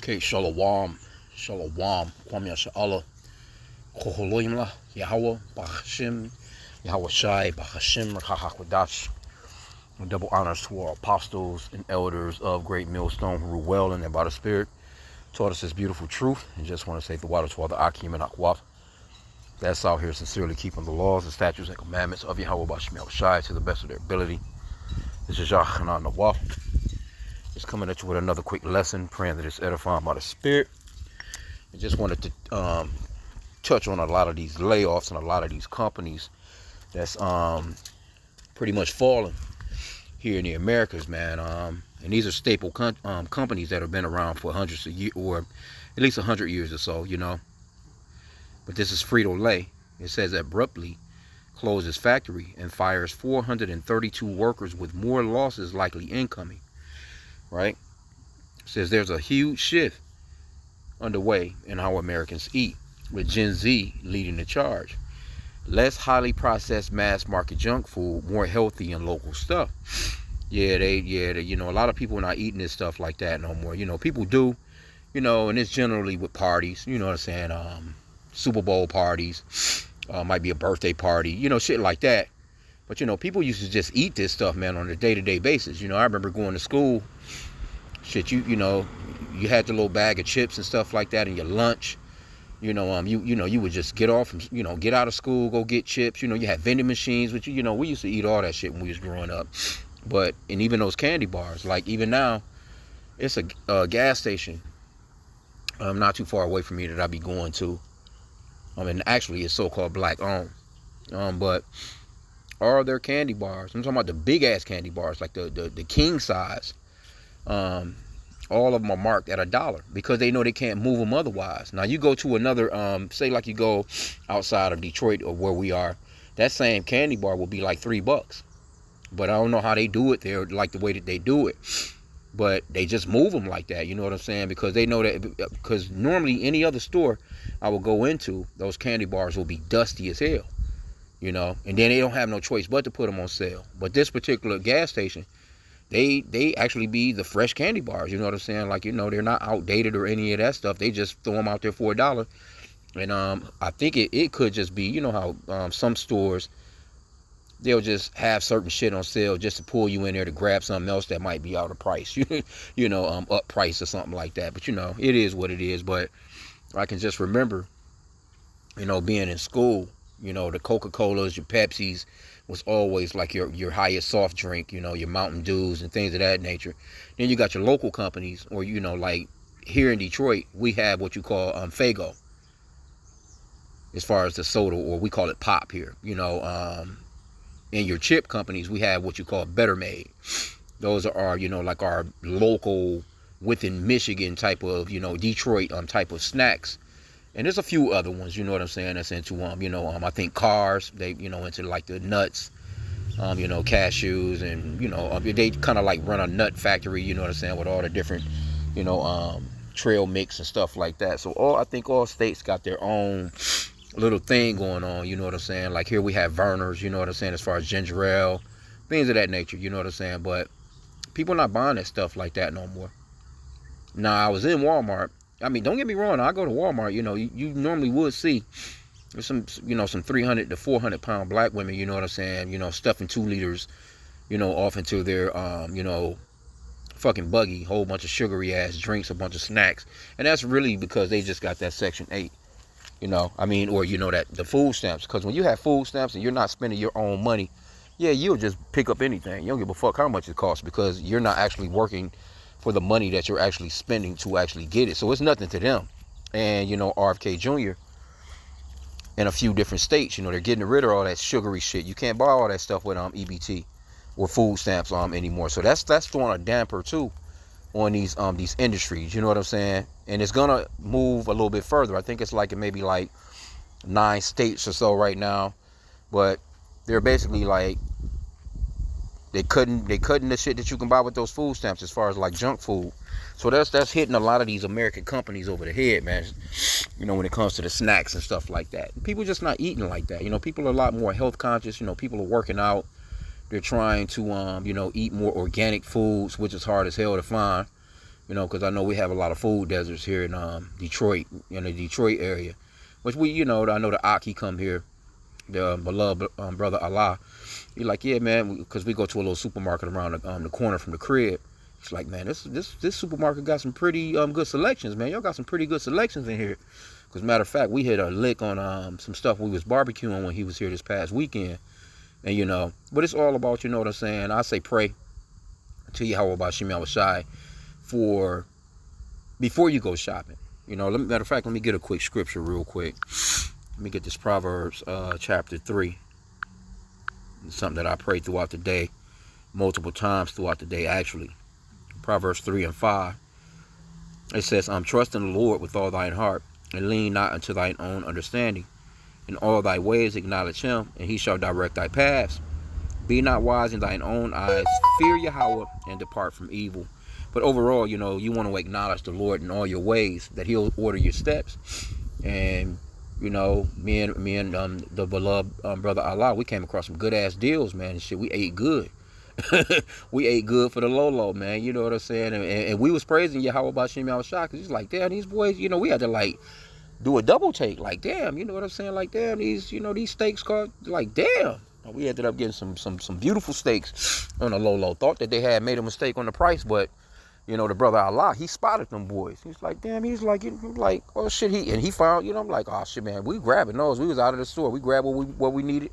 Okay, Shalom. Shalom. Kwame Sha'ala. Koholoimla. Yahweh. Bahashim. Yahweh Shai. Bahashim. Rakahakwadash. Double honors to our apostles and elders of Great Millstone who rule well in and by the Spirit. Taught us this beautiful truth. And just want to say the water to all the H.I.M and Akwaf. That's out here sincerely keeping the laws, the statutes, and commandments of Yahweh Bashim Shai to the best of their ability. This is Yahchanan Nawaf. Just coming at you with another quick lesson, praying that it's edifying by the Spirit. I just wanted to touch on a lot of these layoffs and a lot of these companies that's pretty much falling here in the Americas, man. And these are staple companies that have been around for hundreds of years, or at least 100 years or so, you know. But this is Frito-Lay. It says abruptly closes factory and fires 432 workers with more losses likely incoming. Right? It says there's a huge shift underway in how Americans eat, with Gen Z leading the charge. Less highly processed mass market junk food, more healthy and local stuff. You know, a lot of people are not eating this stuff like that no more. You know, people do, you know, and it's generally with parties, you know what I'm saying? Super Bowl parties, might be a birthday party, you know, shit like that. But, you know, people used to just eat this stuff, man, on a day-to-day basis. You know, I remember going to school, shit, you know, you had your little bag of chips and stuff like that in your lunch. You know, you would just get off, get out of school, go get chips. You know, you had vending machines, which, you know, we used to eat all that shit when we was growing up. But, and even those candy bars, like even now, it's a gas station not too far away from me that I be going to. I mean, actually, it's so-called black owned. But all their candy bars, I'm talking about the big-ass candy bars, like the king size, all of them are marked at $1 because they know they can't move them otherwise. Now, you go to another, say like you go outside of Detroit or where we are, that same candy bar will be like $3. But I don't know how they do it there, like the way that they do it. But they just move them like that, you know what I'm saying? Because they know that, because normally any other store I will go into, those candy bars will be dusty as hell, you know? And then they don't have no choice but to put them on sale. But this particular gas station, they actually be the fresh candy bars, you know what I'm saying? Like, you know, they're not outdated or any of that stuff. They just throw them out there for $1. And I think it could just be, you know how some stores, they'll just have certain shit on sale just to pull you in there to grab something else that might be out of price, you know, up price or something like that. But, you know, it is what it is. But I can just remember, you know, being in school, you know, the Coca-Colas, your Pepsis was always like your highest soft drink, you know, your Mountain Dews and things of that nature. Then you got your local companies, or, you know, like here in Detroit, we have what you call Fago, as far as the soda, or we call it pop here, you know. In your chip companies, we have what you call Better Made. Those are, you know, like our local within Michigan type of, you know, Detroit type of snacks. And there's a few other ones, you know what I'm saying, that's into, you know, I think cars, they, you know, into like the nuts, you know, cashews, and, you know, they kind of like run a nut factory, you know what I'm saying, with all the different, you know, trail mix and stuff like that. So I think all states got their own little thing going on, you know what I'm saying? Like here we have Verner's, you know what I'm saying, as far as ginger ale, things of that nature, you know what I'm saying? But people not buying that stuff like that no more. Now, I was in Walmart. I mean, don't get me wrong, I go to Walmart, you know, you normally would see some, you know, some 300 to 400 pound black women, you know what I'm saying, you know, stuffing 2 liters, you know, off into their, you know, fucking buggy, whole bunch of sugary ass drinks, a bunch of snacks. And that's really because they just got that Section 8. You know, I mean, or, you know, that the food stamps. Because when you have food stamps and you're not spending your own money, yeah, you'll just pick up anything. You don't give a fuck how much it costs, because you're not actually working for the money that you're actually spending to actually get it. So it's nothing to them. And, you know, RFK Jr. in a few different states, you know, they're getting rid of all that sugary shit. You can't buy all that stuff with EBT or food stamps anymore. So that's throwing a damper too on these industries, you know what I'm saying? And it's gonna move a little bit further. I think it's like maybe like 9 states or so right now, but they're basically like they cutting the shit that you can buy with those food stamps as far as like junk food. So that's hitting a lot of these American companies over the head, man. You know, when it comes to the snacks and stuff like that. People just not eating like that. You know, people are a lot more health conscious. You know, people are working out. They're trying to you know, eat more organic foods, which is hard as hell to find. You know, because I know we have a lot of food deserts here in Detroit, in the Detroit area. Which we, you know, I know the Aki come here, the beloved brother Allah. He's like, yeah, man, because we go to a little supermarket around the corner from the crib. It's like, man, this supermarket got some pretty good selections, man. Y'all got some pretty good selections in here. Because matter of fact, we hit a lick on some stuff we was barbecuing when he was here this past weekend. And, you know, but it's all about, you know what I'm saying? I say pray to Yahweh about H.I.M for before you go shopping. You know, matter of fact, let me get a quick scripture real quick. Let me get this Proverbs chapter 3. It's something that I pray throughout the day, multiple times throughout the day, actually. Proverbs 3 and 5. It says, trust in the Lord with all thine heart, and lean not unto thine own understanding. In all thy ways acknowledge him, and he shall direct thy paths. Be not wise in thine own eyes. Fear Yahweh and depart from evil. But overall, you know, you want to acknowledge the Lord in all your ways, that he'll order your steps. And, you know, me and the beloved brother Allah, we came across some good ass deals, man. And shit, we ate good. We ate good for the low, man. You know what I'm saying? And we was praising Yahweh about H.I.M because he's like, damn, these boys, you know, we had to like do a double take. Like, damn, you know what I'm saying? Like, damn, these, you know, these steaks cost, like, damn. We ended up getting some beautiful steaks on the low. Thought that they had made a mistake on the price, but you know, the brother Allah, he spotted them boys. He's like, damn, he's like, oh shit, he found, you know, I'm like, oh shit, man, we grabbing those. We was out of the store. We grabbed what we needed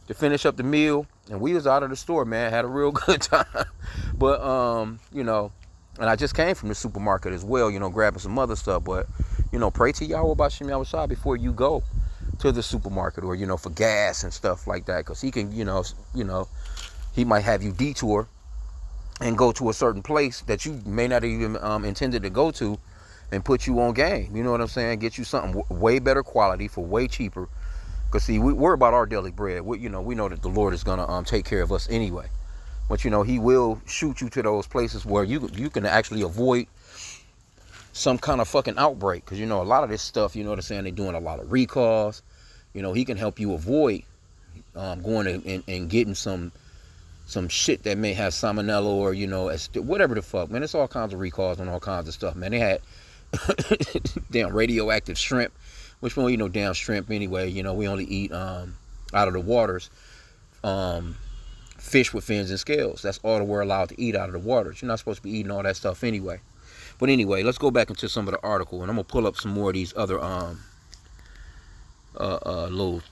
to finish up the meal, and we was out of the store, man. Had a real good time. But you know, and I just came from the supermarket as well, you know, grabbing some other stuff. But you know, pray to Yahweh about H.I.M before you go to the supermarket, or you know, for gas and stuff like that, because he can, you know, he might have you detour and go to a certain place that you may not even intended to go to, and put you on game. You know what I'm saying? Get you something way better quality for way cheaper. Because see, we're about our daily bread. We know that the Lord is gonna take care of us anyway. But you know, he will shoot you to those places where you can actually avoid some kind of fucking outbreak. Because you know, a lot of this stuff, you know what I'm saying, they're doing a lot of recalls. You know, he can help you avoid going and getting some shit that may have salmonella, or you know, whatever the fuck, man. It's all kinds of recalls on all kinds of stuff, man. They had damn radioactive shrimp, which one, you know, damn shrimp anyway. You know, we only eat out of the waters fish with fins and scales. That's all that we're allowed to eat out of the waters. You're not supposed to be eating all that stuff anyway. But anyway, let's go back into some of the article, and I'm gonna pull up some more of these other little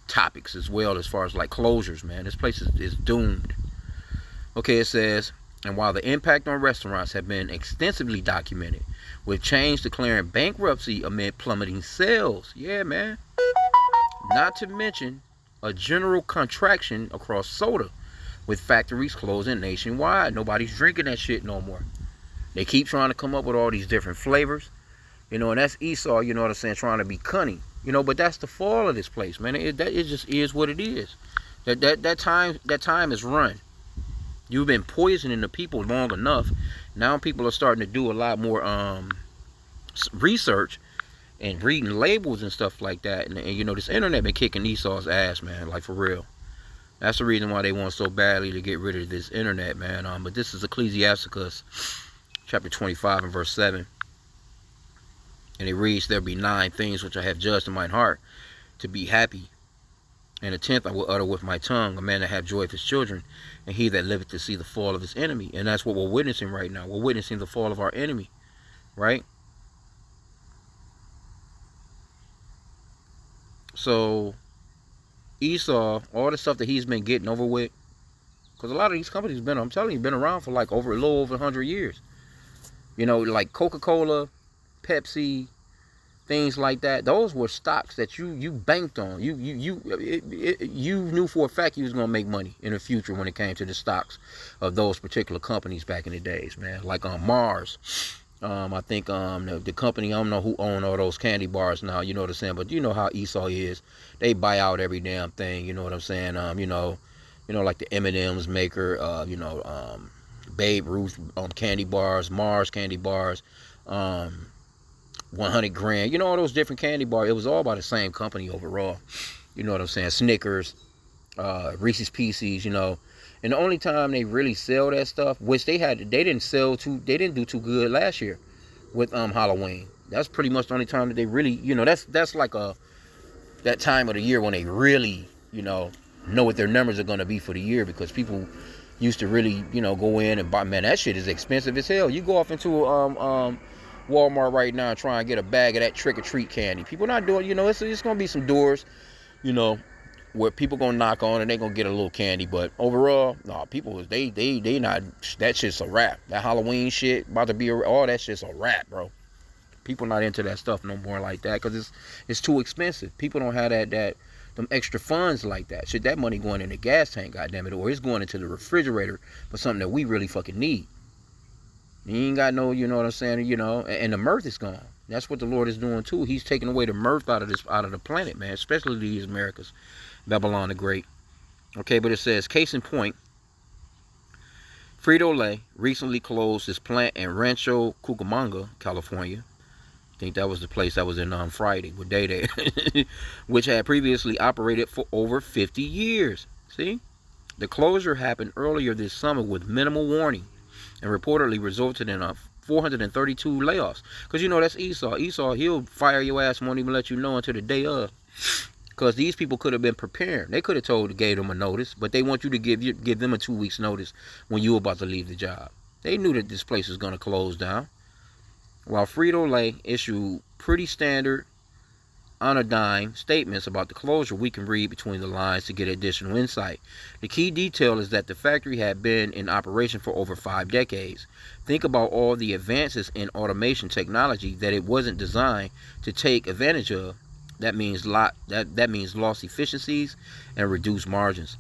topics as well, as far as like closures, man. This place is doomed. Okay, it says, and while the impact on restaurants have been extensively documented, with chains declaring bankruptcy amid plummeting sales. Yeah, man. Not to mention a general contraction across soda, with factories closing nationwide. Nobody's drinking that shit no more. They keep trying to come up with all these different flavors. You know, and that's Esau, you know what I'm saying, trying to be cunning. You know, but that's the fall of this place, man. It just is what it is. That time is run. You've been poisoning the people long enough. Now people are starting to do a lot more research and reading labels and stuff like that. And you know, this internet been kicking Esau's ass, man. Like, for real. That's the reason why they want so badly to get rid of this internet, man. But this is Ecclesiasticus chapter 25 and verse 7. And it reads, there be 9 things which I have judged in mine heart, to be happy. And the 10th I will utter with my tongue, a man that have joy of his children, and he that liveth to see the fall of his enemy. And that's what we're witnessing right now. We're witnessing the fall of our enemy, right? So Esau, all the stuff that he's been getting over with, because a lot of these companies I'm telling you, been around for like a little over 100 years. You know, like Coca-Cola, Pepsi, things like that. Those were stocks that you banked on. You knew for a fact you was gonna make money in the future when it came to the stocks of those particular companies back in the days, man. Like Mars. I think the company, I don't know who own all those candy bars now, you know what I'm saying, but you know how Esau is. They buy out every damn thing, you know what I'm saying. You know, like the M&M's maker, Babe Ruth candy bars, Mars candy bars, 100 grand, you know, all those different candy bars. It was all by the same company overall, you know what I'm saying. Snickers, Reese's Pieces, you know, And the only time they really sell that stuff, which they didn't do too good last year with Halloween. That's pretty much the only time that they really, that's like that time of the year when they really, know what their numbers are going to be for the year, because people used to really, go in and buy. Man, that shit is expensive as hell. You go off into Walmart right now and try and get a bag of that trick-or-treat candy. People not doing, it's going to be some doors, where people going to knock on and they going to get a little candy. But overall, no, people, they not, that shit's a wrap. That Halloween shit about to be, all that shit's a wrap, bro. People not into that stuff no more like that, because it's too expensive. People don't have them extra funds like that. Shit, that money going in the gas tank, goddammit, or it's going into the refrigerator for something that we really fucking need. You ain't got no, you know what I'm saying, and the mirth is gone. That's what the Lord is doing too. He's taking away the mirth out of the planet, man, especially these Americas. Babylon the Great. Okay, but it says, case in point, Frito-Lay recently closed its plant in Rancho Cucamonga, California. I think that was the place that was in on Friday with Day, which had previously operated for over 50 years. See? The closure happened earlier this summer with minimal warning and reportedly resulted in 432 layoffs. Because, that's Esau. Esau, he'll fire your ass and won't even let you know until the day of. Because these people could have been prepared. They could have gave them a notice, but they want you to give them a 2 weeks notice when you're about to leave the job. They knew that this place was going to close down. While Frito-Lay issued pretty standard, on a dime statements about the closure, we can read between the lines to get additional insight. The key detail is that the factory had been in operation for over 5 decades. Think about all the advances in automation technology that it wasn't designed to take advantage of. That means lost efficiencies and reduced margins.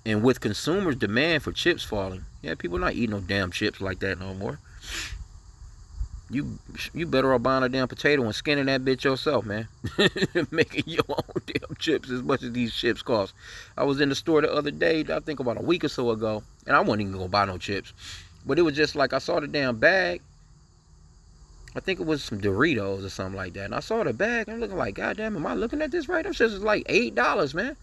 And with consumers' demand for chips falling, people not eating no damn chips like that no more. You better off buying a damn potato and skinning that bitch yourself, man. Making your own damn chips as much as these chips cost. I was in the store the other day, I think about a week or so ago, and I wasn't even gonna buy no chips. But it was just like, I saw the damn bag. I think it was some Doritos or something like that. And I saw the bag, I'm looking like, God damn, am I looking at this right? Them shits is like $8, man.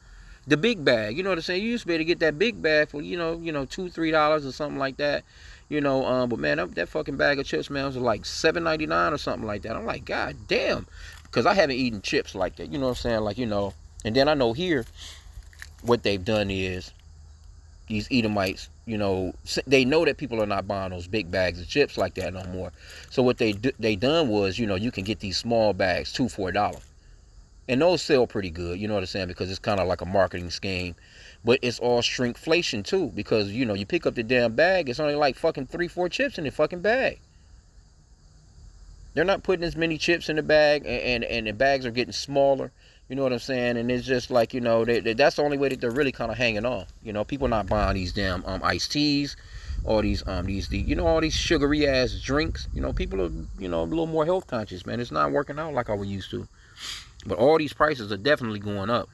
The big bag, you know what I'm saying? You used to be able to get that big bag for, $2-3 or something like that. But man, that fucking bag of chips, man, was like $7.99 or something like that. I'm like, God damn. Because I haven't eaten chips like that. You know what I'm saying? And then I know here, what they've done is, these Edomites, they know that people are not buying those big bags of chips like that no more. So what they done was, you can get these small bags, $2 for $1. And those sell pretty good, you know what I'm saying? Because it's kind of like a marketing scheme. But it's all shrinkflation too. Because, you pick up the damn bag, it's only like fucking 3-4 chips in the fucking bag. They're not putting as many chips in the bag, and the bags are getting smaller. You know what I'm saying? And it's just like, that's the only way that they're really kind of hanging on. People not buying these damn iced teas, all these all these sugary ass drinks. People are, a little more health conscious, man. It's not working out like I was used to. But all these prices are definitely going up.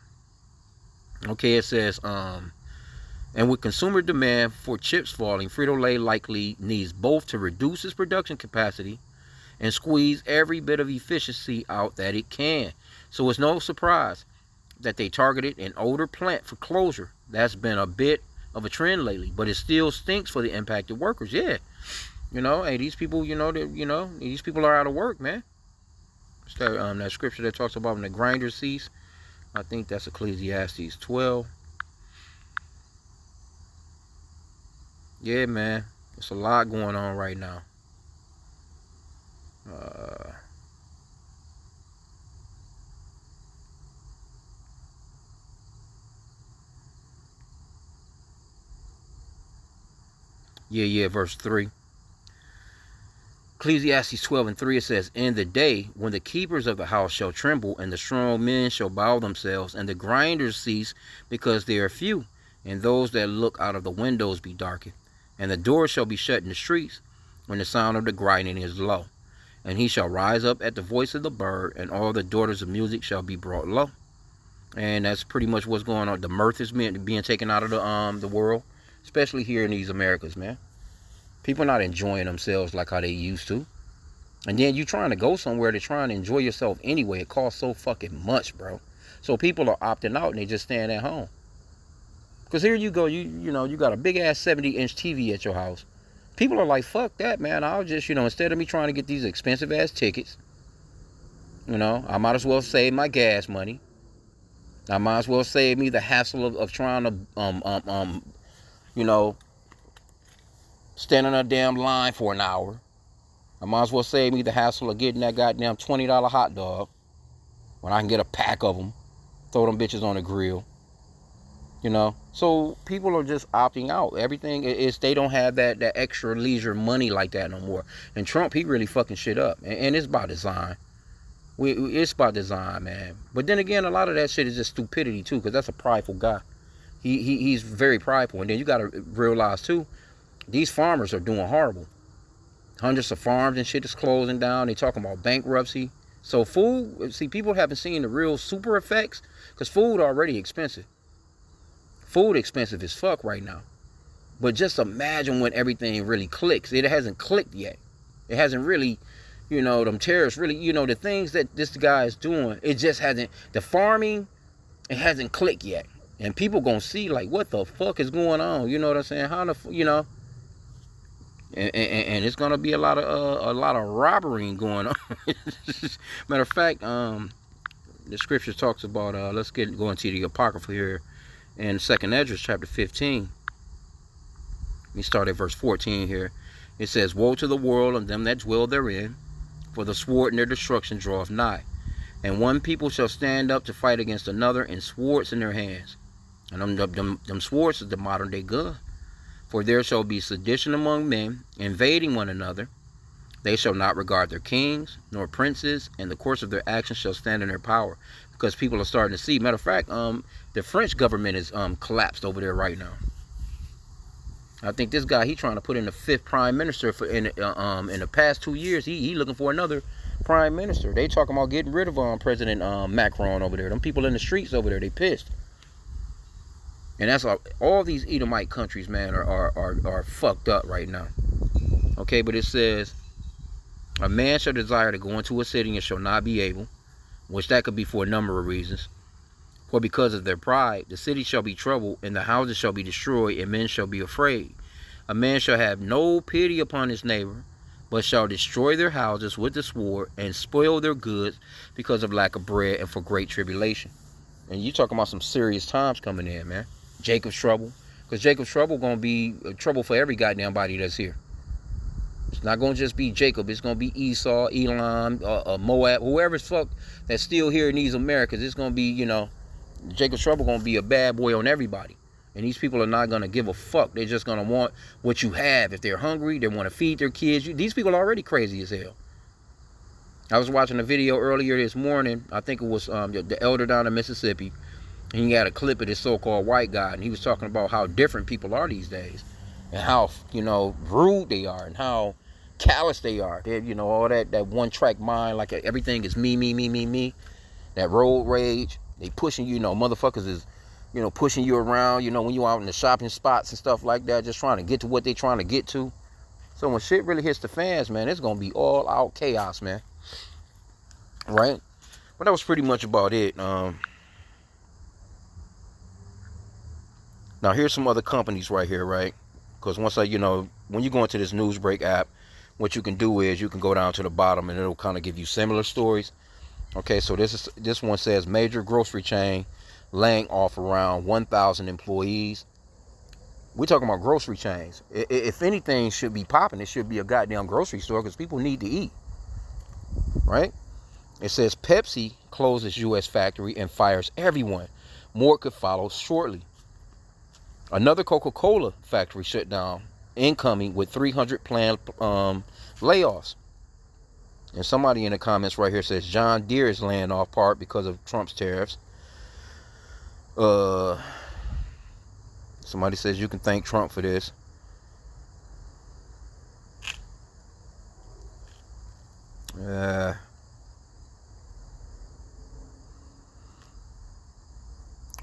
Okay, it says, and with consumer demand for chips falling, Frito-Lay likely needs both to reduce its production capacity and squeeze every bit of efficiency out that it can. So it's no surprise that they targeted an older plant for closure. That's been a bit of a trend lately, but it still stinks for the impacted workers. Yeah, hey, these people, these people are out of work, man. It's that scripture that talks about when the grinder cease. I think that's Ecclesiastes 12. Yeah, man. There's a lot going on right now. Verse 3. Ecclesiastes 12:3, it says, in the day when the keepers of the house shall tremble, and the strong men shall bow themselves, and the grinders cease, because they are few, and those that look out of the windows be darkened, and the doors shall be shut in the streets, when the sound of the grinding is low. And he shall rise up at the voice of the bird, and all the daughters of music shall be brought low. And that's pretty much what's going on. The mirth is being taken out of the world, especially here in these Americas, man. People not enjoying themselves like how they used to. And then you trying to go somewhere to try and enjoy yourself anyway. It costs so fucking much, bro. So people are opting out and they just staying at home. Because here you go, you know, you got a big-ass 70-inch TV at your house. People are like, fuck that, man. I'll just, you know, instead of me trying to get these expensive-ass tickets, you know, I might as well save my gas money. I might as well save me the hassle of trying to, you know, stand in a damn line for an hour. I might as well save me the hassle of getting that goddamn $20 hot dog when I can get a pack of them, throw them bitches on the grill. You know, so people are just opting out. Everything is, they don't have that extra leisure money like that no more. And Trump, he really fucking shit up, and it's by design. It's by design, man. But then again, a lot of that shit is just stupidity too, because that's a prideful guy. He's very prideful. And then you got to realize too, these farmers are doing horrible. Hundreds of farms and shit is closing down. They talking about bankruptcy. So food, see, people haven't seen the real super effects, because food already expensive. Food expensive as fuck right now. But just imagine when everything really clicks. It hasn't clicked yet. It hasn't really, you know, them terrorists really, you know, the things that this guy is doing, it just hasn't, the farming, it hasn't clicked yet. And people gonna see, like, what the fuck is going on? You know what I'm saying? How the, you know? And it's gonna be a lot of robbery going on. Matter of fact, the scripture talks about, let's go into the Apocrypha here. In 2nd Esdras chapter 15, we start at verse 14 here. It says, "Woe to the world and them that dwell therein, for the sword and their destruction draweth nigh. And one people shall stand up to fight against another, and swords in their hands." And them swords is the modern day gun. "For there shall be sedition among men, invading one another. They shall not regard their kings, nor princes, and the course of their actions shall stand in their power." Because people are starting to see. Matter of fact, the French government is collapsed over there right now. I think this guy, he trying to put in the 5th prime minister for in the past 2 years. He looking for another prime minister. They talking about getting rid of President Macron over there. Them people in the streets over there, they pissed. And that's all these Edomite countries, man, are fucked up right now. Okay, but it says, "A man shall desire to go into a city and shall not be able," which that could be for a number of reasons. "For because of their pride, the city shall be troubled, and the houses shall be destroyed, and men shall be afraid. A man shall have no pity upon his neighbor, but shall destroy their houses with the sword, and spoil their goods because of lack of bread and for great tribulation." And you talking about some serious times coming in, man. Jacob's trouble. Because Jacob's trouble going to be trouble for every goddamn body that's here. It's not going to just be Jacob. It's going to be Esau, Elam, Moab, whoever's fuck that's still here in these Americas. It's going to be, you know, Jacob's trouble going to be a bad boy on everybody. And these people are not going to give a fuck. They're just going to want what you have. If they're hungry, they want to feed their kids. These people are already crazy as hell. I was watching a video earlier this morning. I think it was the elder down in Mississippi. And he had a clip of this so-called white guy. And he was talking about how different people are these days. And how, you know, rude they are. And how callous they are. They, you know, all that one-track mind. Like everything is me, me, me, me, me. That road rage. They pushing you, you know, motherfuckers is, you know, pushing you around, you know, when you out in the shopping spots and stuff like that, just trying to get to what they trying to get to. So when shit really hits the fans, man, it's going to be all out chaos, man. Right? But that was pretty much about it. Now, here's some other companies right here, right? Because once you know, when you go into this Newsbreak app, what you can do is you can go down to the bottom and it'll kind of give you similar stories. Okay, so this one says major grocery chain laying off around 1,000 employees. We're talking about grocery chains. If anything should be popping, it should be a goddamn grocery store because people need to eat. Right? It says Pepsi closes U.S. factory and fires everyone. More could follow shortly. Another Coca-Cola factory shut down, incoming with 300 planned layoffs. And somebody in the comments right here says John Deere is laying off part because of Trump's tariffs. Somebody says you can thank Trump for this.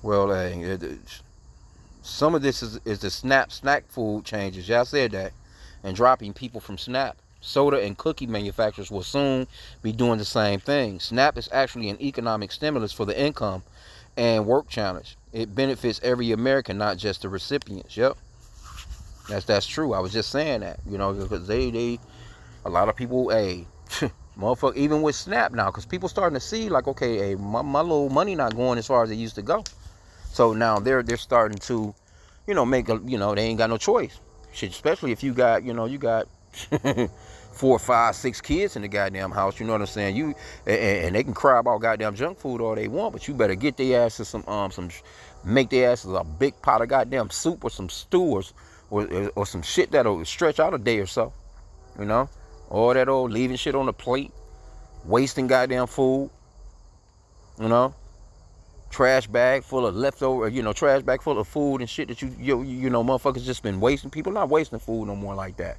Well, some of this is the snack food changes. Y'all said that. And dropping people from SNAP. Soda and cookie manufacturers will soon be doing the same thing. SNAP is actually an economic stimulus for the income and work challenge. It benefits every American, not just the recipients. Yep, that's true. I was just saying that, because a lot of people, hey, motherfucker, even with SNAP now, because people starting to see like, okay, hey, my little money not going as far as it used to go. So now they're starting to, make a, they ain't got no choice. Shit, especially if you got, you got 4, 5, 6 kids in the goddamn house. You know what I'm saying? And they can cry about goddamn junk food all they want, but you better get their asses make their asses a big pot of goddamn soup or some stew or some shit that'll stretch out a day or so. All that old leaving shit on the plate, wasting goddamn food. Trash bag full of leftover, trash bag full of food and shit that motherfuckers just been wasting. People not wasting food no more like that.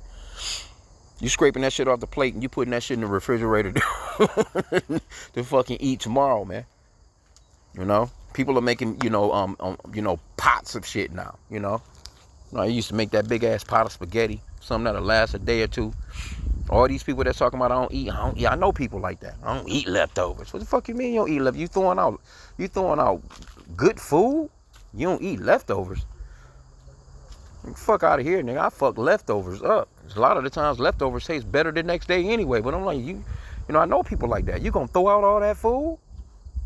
You scraping that shit off the plate and you putting that shit in the refrigerator to fucking eat tomorrow, man. People are making, pots of shit now, I used to make that big ass pot of spaghetti, something that'll last a day or two. All these people that's talking about I don't eat. I know people like that. I don't eat leftovers. What the fuck you mean you don't eat leftovers? You throwing out good food? You don't eat leftovers? Fuck out of here, nigga. I fuck leftovers up. A lot of the times leftovers taste better the next day anyway. But I'm like, I know people like that. You gonna throw out all that food? What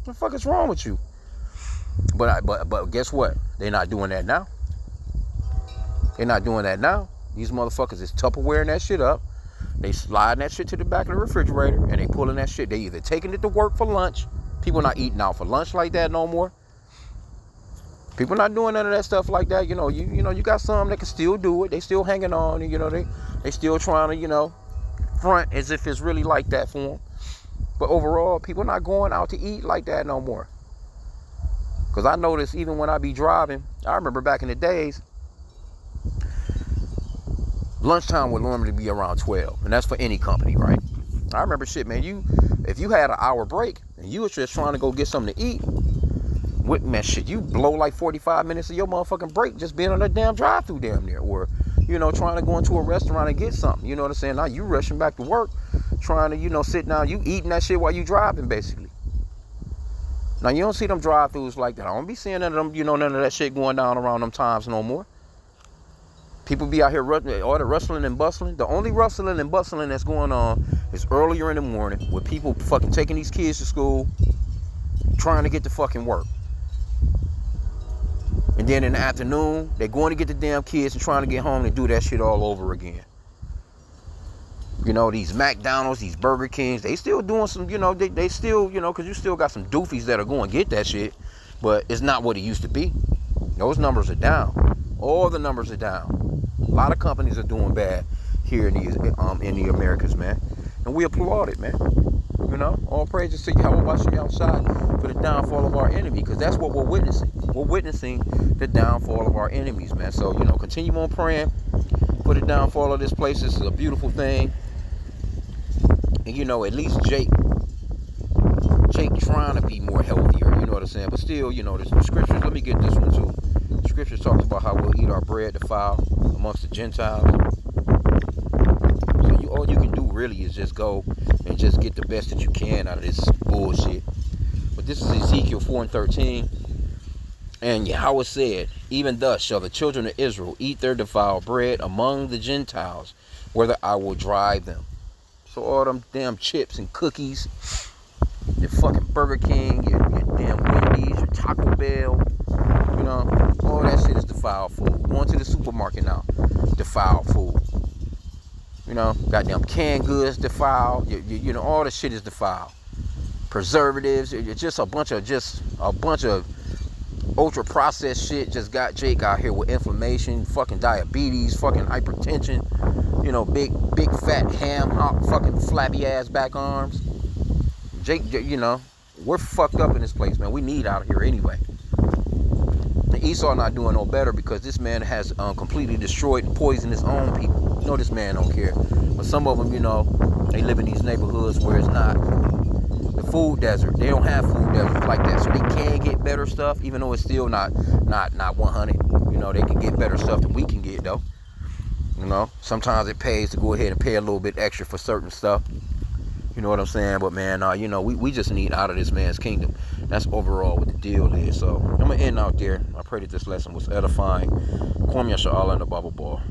the fuck is wrong with you? But guess what? They're not doing that now. They're not doing that now. These motherfuckers is Tupperwareing that shit up. They sliding that shit to the back of the refrigerator and they pulling that shit. They either taking it to work for lunch. People not eating out for lunch like that no more. People not doing none of that stuff like that. You got some that can still do it. They still hanging on. They still trying to, front as if it's really like that for them. But overall, people not going out to eat like that no more. Because I notice even when I be driving, I remember back in the days, lunchtime would normally be around 12, and that's for any company, right? I remember shit, man. If you had an hour break and you was just trying to go get something to eat, you blow like 45 minutes of your motherfucking break just being on that damn drive-through damn near, or trying to go into a restaurant and get something. You know what I'm saying? Now you rushing back to work, trying to sit down. You eating that shit while you driving, basically. Now you don't see them drive-throughs like that. I don't be seeing none of them, none of that shit going down around them times no more. People be out here all the rustling and bustling. The only rustling and bustling that's going on is earlier in the morning with people fucking taking these kids to school, trying to get to fucking work. And then in the afternoon, they're going to get the damn kids and trying to get home and do that shit all over again. These McDonald's, these Burger Kings, they still doing some, they still, because you still got some doofies that are going to get that shit. But it's not what it used to be. Those numbers are down. All the numbers are down. A lot of companies are doing bad here in the Americas, man. And we applaud it, man. All praises to Yahweh Bashem Yahushai for the downfall of our enemy, because that's what we're witnessing. We're witnessing the downfall of our enemies, man. So, continue on praying for the downfall of this place. This is a beautiful thing. And, at least Jake trying to be more healthier, you know what I'm saying? But still, the scriptures, let me get this one too. The scriptures talks about how we'll eat our bread defiled amongst the Gentiles. So all you can do really is just go and just get the best that you can out of this bullshit. But this is Ezekiel 4:13. And Yahweh said, even thus shall the children of Israel eat their defiled bread among the Gentiles, whether I will drive them. So all them damn chips and cookies, your fucking Burger King, your damn Wendy's, your Taco Bell, all that shit is defiled food. Going to the supermarket now, defiled food. Goddamn canned goods defiled. All the shit is defiled. Preservatives, it's just a bunch of ultra processed shit. Just got Jake out here with inflammation, fucking diabetes, fucking hypertension. Big fat ham hock, fucking flappy ass back arms. Jake, we're fucked up in this place, man. We need out here anyway. And Esau not doing no better because this man has completely destroyed and poisoned his own people. This man don't care. But some of them, they live in these neighborhoods where it's not the food desert. They don't have food deserts like that, so they can get better stuff, even though it's still not 100. They can get better stuff than we can get though. Sometimes it pays to go ahead and pay a little bit extra for certain stuff. You know what I'm saying? But man, you know, we just need out of this man's kingdom. That's overall what the deal is. So I'm gonna end out there. I pray that this lesson was edifying. Kwame Yasha Allah in the Bible ball.